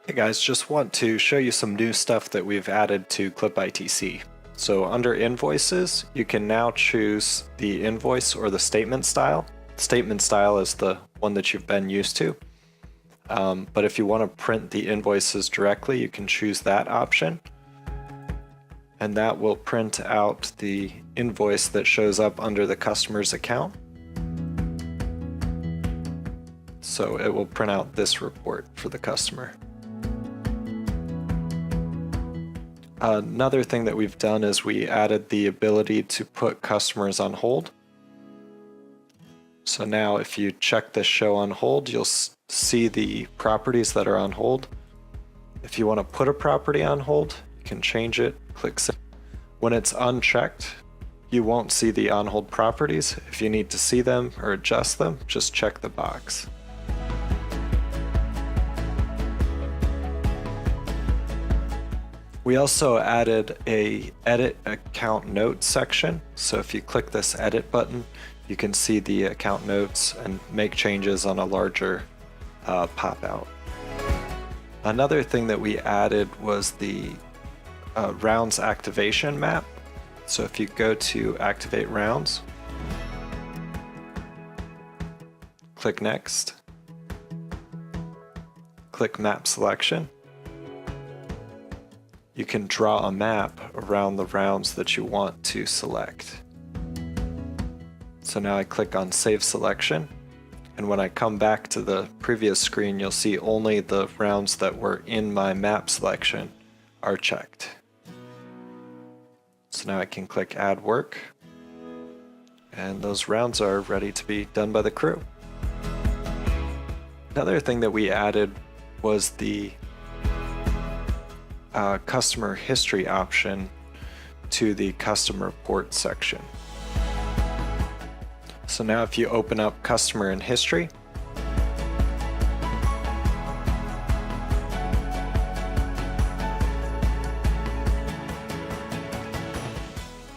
Hey guys, just want to show you some new stuff that we've added to CLIPitc. So under Invoices, you can now choose the invoice or the statement style. Statement style is the one that you've been used to. But if you want to print the invoices directly, you can choose that option. And that will print out the invoice that shows up under the customer's account. So it will print out this report for the customer. Another thing that we've done is we added the ability to put customers on hold. So now if you check this show on hold, you'll see the properties that are on hold. If you want to put a property on hold, you can change it, click save. When it's unchecked, you won't see the on hold properties. If you need to see them or adjust them, just check the box. We also added a edit account notes section. So if you click this edit button, you can see the account notes and make changes on a larger pop out. Another thing that we added was the rounds activation map. So if you go to activate rounds, click next, click map selection. You can draw a map around the rounds that you want to select. So now I click on Save Selection, and when I come back to the previous screen, you'll see only the rounds that were in my map selection are checked. So now I can click Add Work, and those rounds are ready to be done by the crew. Another thing that we added was the customer history option to the custom report section. So now if you open up customer and history,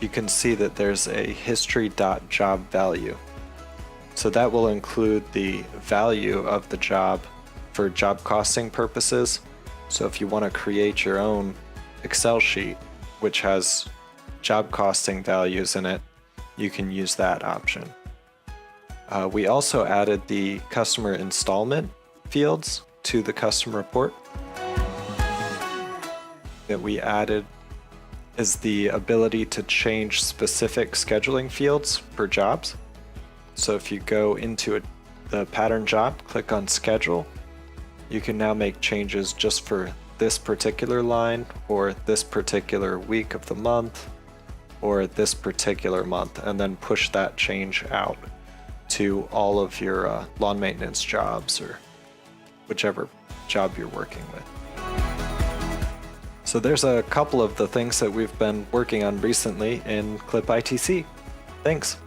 you can see that there's a history.job value. So that will include the value of the job for job costing purposes. So if you want to create your own Excel sheet, which has job costing values in it, you can use that option. We also added the customer installment fields to the custom report. That we added is the ability to change specific scheduling fields for jobs. So if you go into the pattern job, click on schedule, you can now make changes just for this particular line or this particular week of the month or this particular month, and then push that change out to all of your lawn maintenance jobs or whichever job you're working with. So there's a couple of the things that we've been working on recently in CLIPitc. Thanks.